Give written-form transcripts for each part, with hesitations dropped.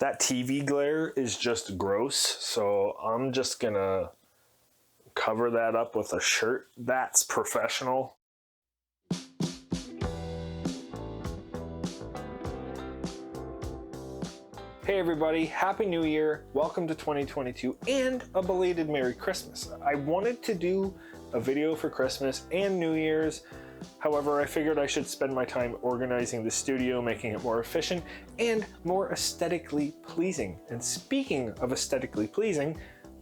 That TV glare is just gross, so I'm just gonna cover that up with a shirt. That's professional. Hey everybody, Happy New Year, welcome to 2022, and a belated Merry Christmas. I wanted to do a video for Christmas and New Year's, however I figured I should spend my time organizing the studio, making it more efficient and more aesthetically pleasing. And speaking of aesthetically pleasing,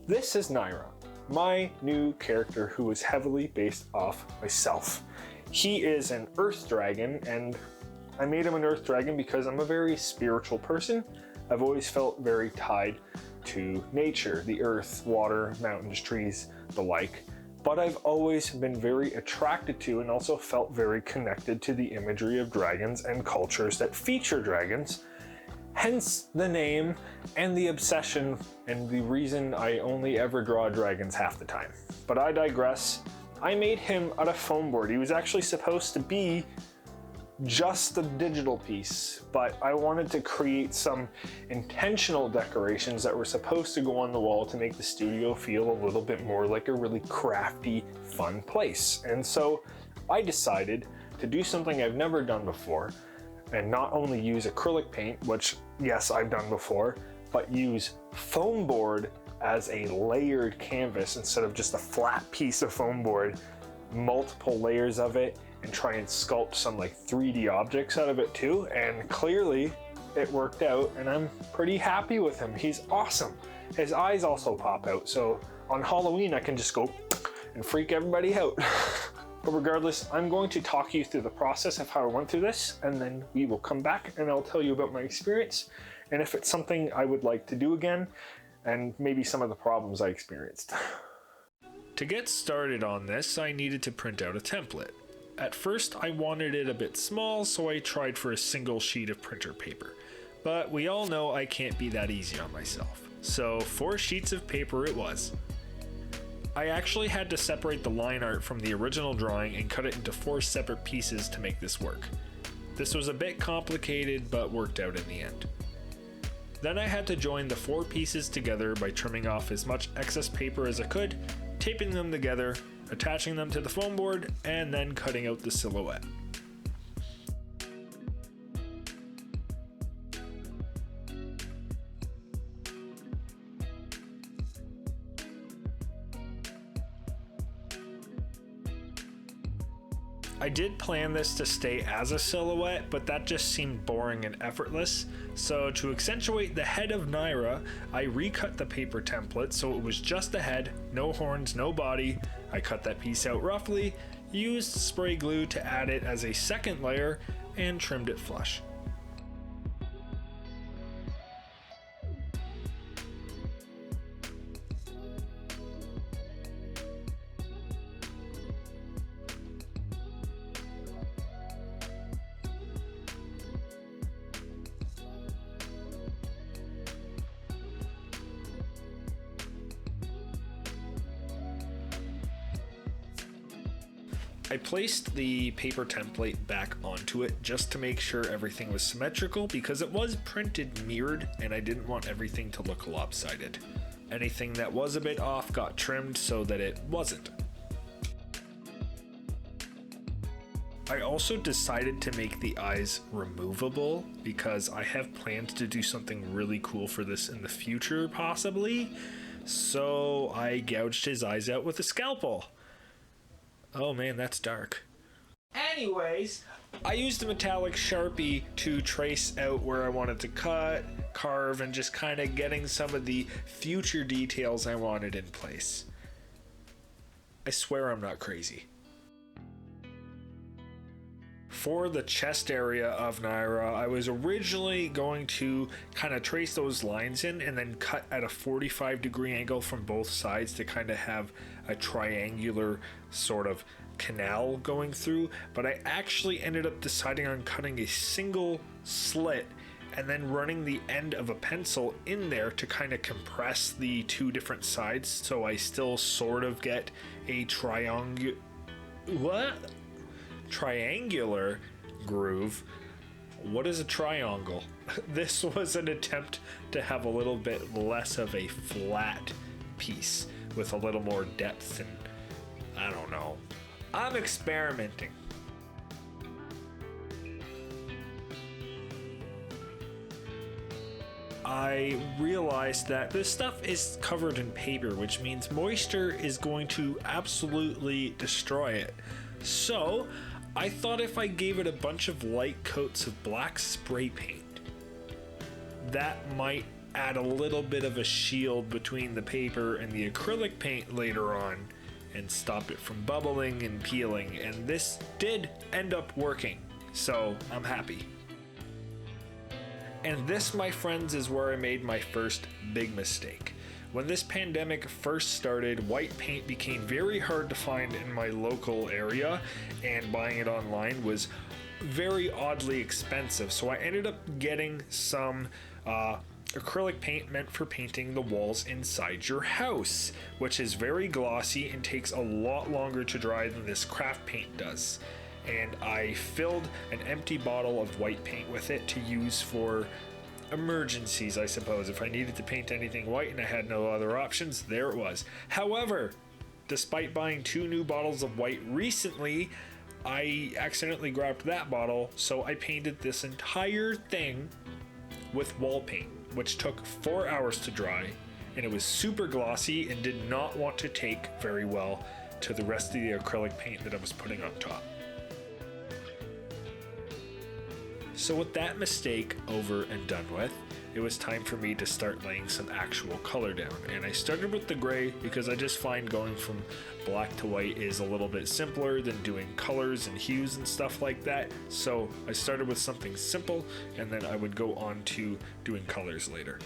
this is Naira, my new character who is heavily based off myself. He is an earth dragon, and I made him an earth dragon because I'm a very spiritual person. I've always felt very tied to nature, the earth, water, mountains, trees, the like. But I've always been very attracted to and also felt very connected to the imagery of dragons and cultures that feature dragons. Hence the name and the obsession and the reason I only ever draw dragons half the time. But I digress. I made him out of foam board. He was actually supposed to be just a digital piece, but I wanted to create some intentional decorations that were supposed to go on the wall to make the studio feel a little bit more like a really crafty, fun place. And so I decided to do something I've never done before, and not only use acrylic paint, which yes, I've done before, but use foam board as a layered canvas instead of just a flat piece of foam board, multiple layers of it, and try and sculpt some like 3D objects out of it too. And clearly it worked out, and I'm pretty happy with him. He's awesome. His eyes also pop out, so on Halloween I can just go and freak everybody out. But regardless, I'm going to talk you through the process of how I went through this, and then we will come back and I'll tell you about my experience and if it's something I would like to do again, and maybe some of the problems I experienced. To get started on this, I needed to print out a template. At first, I wanted it a bit small, so I tried for a single sheet of printer paper. But we all know I can't be that easy on myself. So 4 sheets of paper it was. I actually had to separate the line art from the original drawing and cut it into 4 separate pieces to make this work. This was a bit complicated, but worked out in the end. Then I had to join the 4 pieces together by trimming off as much excess paper as I could, taping them together, attaching them to the foam board, and then cutting out the silhouette. I did plan this to stay as a silhouette, but that just seemed boring and effortless. So to accentuate the head of Naira, I recut the paper template so it was just the head, no horns, no body. I cut that piece out roughly, used spray glue to add it as a second layer, and trimmed it flush. I placed the paper template back onto it just to make sure everything was symmetrical, because it was printed mirrored and I didn't want everything to look lopsided. Anything that was a bit off got trimmed so that it wasn't. I also decided to make the eyes removable because I have plans to do something really cool for this in the future, possibly. So I gouged his eyes out with a scalpel. Oh man, that's dark. Anyways, I used a metallic Sharpie to trace out where I wanted to cut, carve, and just kind of getting some of the future details I wanted in place. I swear I'm not crazy. For the chest area of Naira, I was originally going to kind of trace those lines in and then cut at a 45-degree angle from both sides to kind of have a triangular sort of canal going through, but I actually ended up deciding on cutting a single slit and then running the end of a pencil in there to kind of compress the 2 different sides, so I still sort of get a triangular groove What is a triangle? This was an attempt to have a little bit less of a flat piece with a little more depth, and I don't know. I'm experimenting. I realized that this stuff is covered in paper, which means moisture is going to absolutely destroy it. So I thought if I gave it a bunch of light coats of black spray paint, that might add a little bit of a shield between the paper and the acrylic paint later on and stop it from bubbling and peeling, and this did end up working, so I'm happy. And this, my friends, is where I made my first big mistake. When this pandemic first started, white paint became very hard to find in my local area, and buying it online was very oddly expensive. So I ended up getting some acrylic paint meant for painting the walls inside your house, which is very glossy and takes a lot longer to dry than this craft paint does. And I filled an empty bottle of white paint with it to use for emergencies, I suppose. If I needed to paint anything white and I had no other options, there it was. However, despite buying 2 new bottles of white recently, I accidentally grabbed that bottle, so I painted this entire thing with wall paint, which took 4 hours to dry, and it was super glossy and did not want to take very well to the rest of the acrylic paint that I was putting on top. So with that mistake over and done with, it was time for me to start laying some actual color down. And I started with the gray because I just find going from black to white is a little bit simpler than doing colors and hues and stuff like that. So I started with something simple, and then I would go on to doing colors later.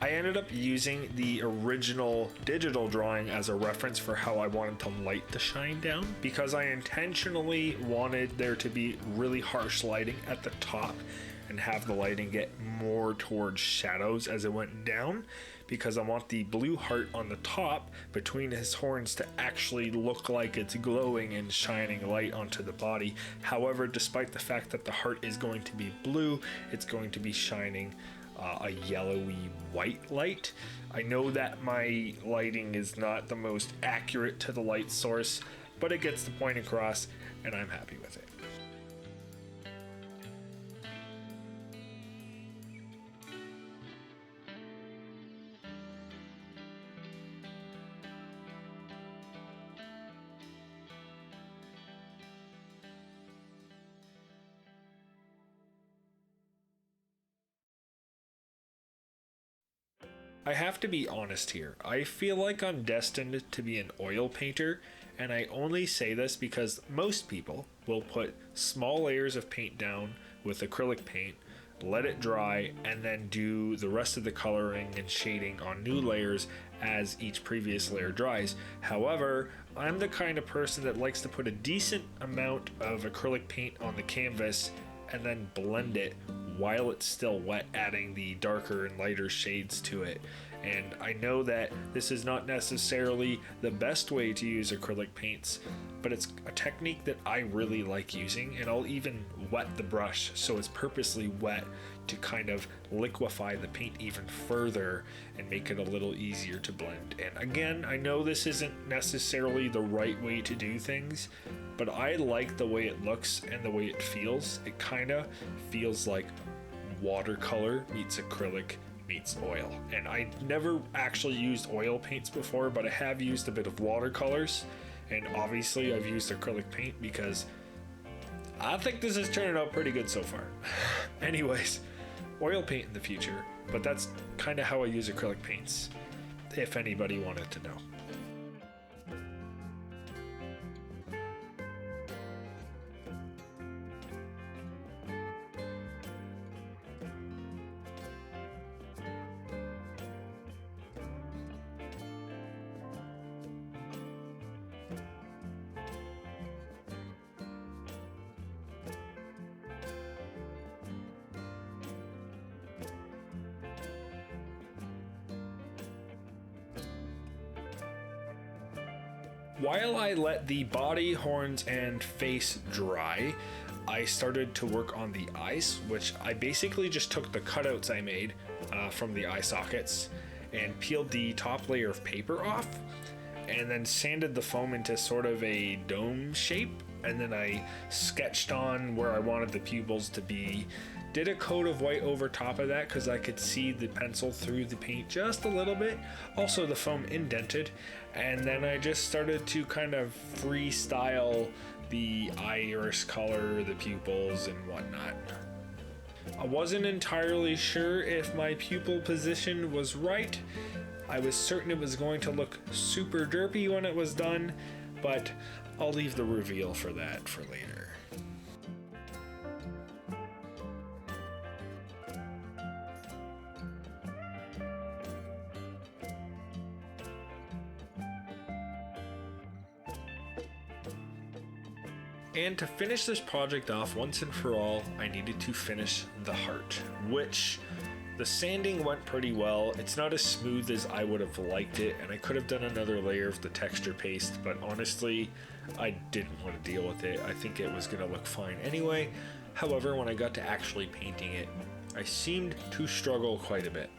I ended up using the original digital drawing as a reference for how I wanted to light the shine down, because I intentionally wanted there to be really harsh lighting at the top and have the lighting get more towards shadows as it went down, because I want the blue heart on the top between his horns to actually look like it's glowing and shining light onto the body. However, despite the fact that the heart is going to be blue, it's going to be shining a yellowy white light. I know that my lighting is not the most accurate to the light source, but it gets the point across, and I'm happy with it. I have to be honest here. I feel like I'm destined to be an oil painter, and I only say this because most people will put small layers of paint down with acrylic paint, let it dry, and then do the rest of the coloring and shading on new layers as each previous layer dries. However, I'm the kind of person that likes to put a decent amount of acrylic paint on the canvas and then blend it while it's still wet, adding the darker and lighter shades to it. And I know that this is not necessarily the best way to use acrylic paints, but it's a technique that I really like using, and I'll even wet the brush so it's purposely wet to kind of liquefy the paint even further and make it a little easier to blend. And again, I know this isn't necessarily the right way to do things, but I like the way it looks and the way it feels. It kind of feels like watercolor meets acrylic meets oil. And I never actually used oil paints before, but I have used a bit of watercolors, and obviously I've used acrylic paint because I think this is turning out pretty good so far. Anyways, oil paint in the future, but that's kind of how I use acrylic paints, if anybody wanted to know. While I let the body, horns, and face dry, I started to work on the eyes, which I basically just took the cutouts I made from the eye sockets and peeled the top layer of paper off, and then sanded the foam into sort of a dome shape, and then I sketched on where I wanted the pupils to be. Did a coat of white over top of that because I could see the pencil through the paint just a little bit. Also the foam indented, and then I just started to kind of freestyle the iris color, the pupils, and whatnot. I wasn't entirely sure if my pupil position was right. I was certain it was going to look super derpy when it was done, but I'll leave the reveal for that for later. And to finish this project off once and for all, I needed to finish the heart, which the sanding went pretty well. It's not as smooth as I would have liked it, and I could have done another layer of the texture paste, but honestly, I didn't want to deal with it. I think it was going to look fine anyway. However, when I got to actually painting it, I seemed to struggle quite a bit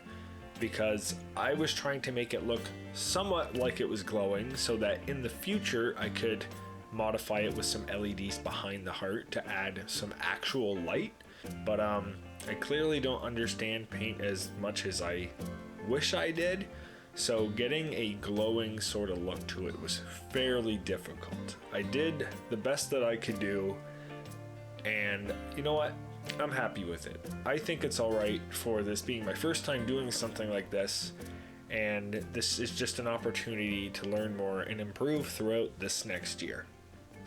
because I was trying to make it look somewhat like it was glowing so that in the future I could modify it with some LEDs behind the heart to add some actual light. But I clearly don't understand paint as much as I wish I did, so getting a glowing sort of look to it was fairly difficult. I did the best that I could do, and you know what? I'm happy with it. I think it's alright for this being my first time doing something like this, and this is just an opportunity to learn more and improve throughout this next year.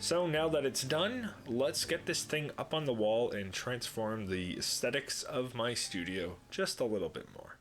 So now that it's done, let's get this thing up on the wall and transform the aesthetics of my studio just a little bit more.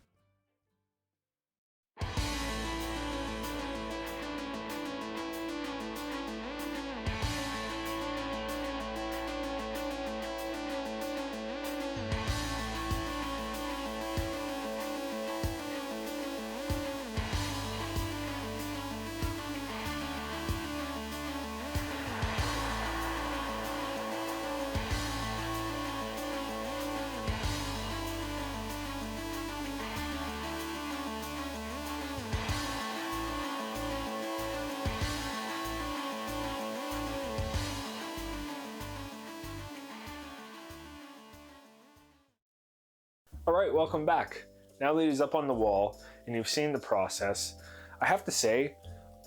Alright, welcome back. Now that he's up on the wall and you've seen the process, I have to say,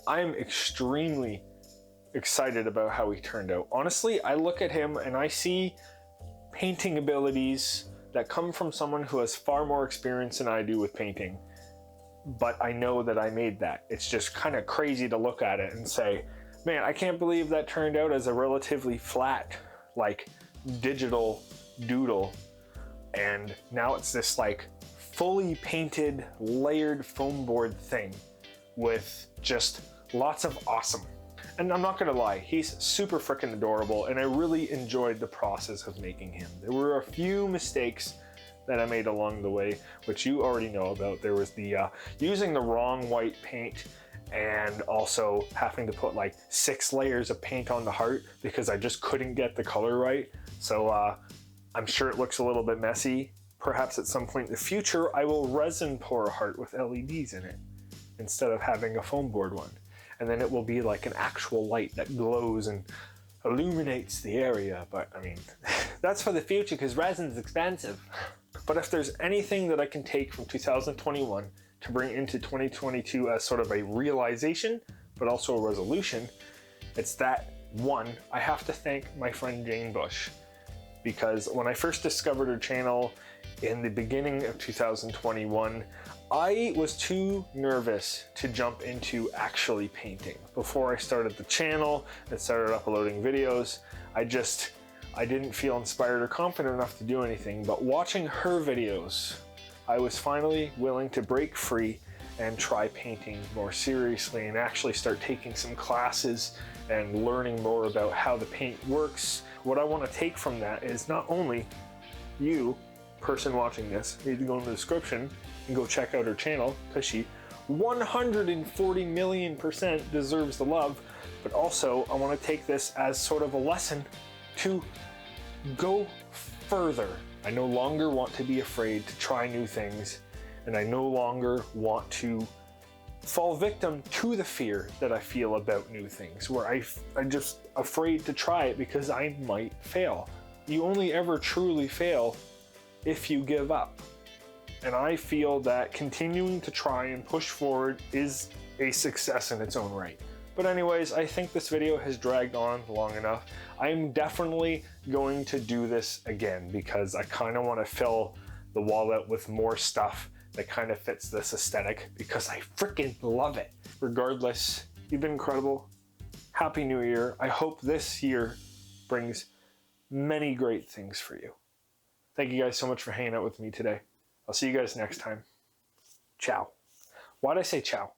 I'm extremely excited about how he turned out. Honestly, I look at him and I see painting abilities that come from someone who has far more experience than I do with painting. But I know that I made that. It's just kind of crazy to look at it and say, man, I can't believe that turned out as a relatively flat, like, digital doodle. And now it's this like fully painted layered foam board thing with just lots of awesome. And I'm not gonna lie, he's super freaking adorable, and I really enjoyed the process of making him. There were a few mistakes that I made along the way, which you already know about. There was the using the wrong white paint, and also having to put like 6 layers of paint on the heart because I just couldn't get the color right. So I'm sure it looks a little bit messy. Perhaps at some point in the future, I will resin pour a heart with LEDs in it instead of having a foam board one. And then it will be like an actual light that glows and illuminates the area. But I mean, that's for the future because resin's expensive. But if there's anything that I can take from 2021 to bring into 2022 as sort of a realization, but also a resolution, it's that, one, I have to thank my friend Jane Bush. Because when I first discovered her channel in the beginning of 2021, I was too nervous to jump into actually painting. Before I started the channel and started uploading videos, I didn't feel inspired or confident enough to do anything. But watching her videos, I was finally willing to break free and try painting more seriously and actually start taking some classes and learning more about how the paint works. What I want to take from that is not only you, person watching this, need to go in the description and go check out her channel because she 140 million% deserves the love, but also I want to take this as sort of a lesson to go further. I no longer want to be afraid to try new things, and I no longer want to fall victim to the fear that I feel about new things, where I'm just afraid to try it because I might fail. You only ever truly fail if you give up. And I feel that continuing to try and push forward is a success in its own right. But anyways, I think this video has dragged on long enough. I'm definitely going to do this again because I kind of want to fill the wall out with more stuff that kind of fits this aesthetic because I freaking love it. Regardless, you've been incredible. Happy New Year. I hope this year brings many great things for you. Thank you guys so much for hanging out with me today. I'll see you guys next time. Ciao. Why'd I say ciao?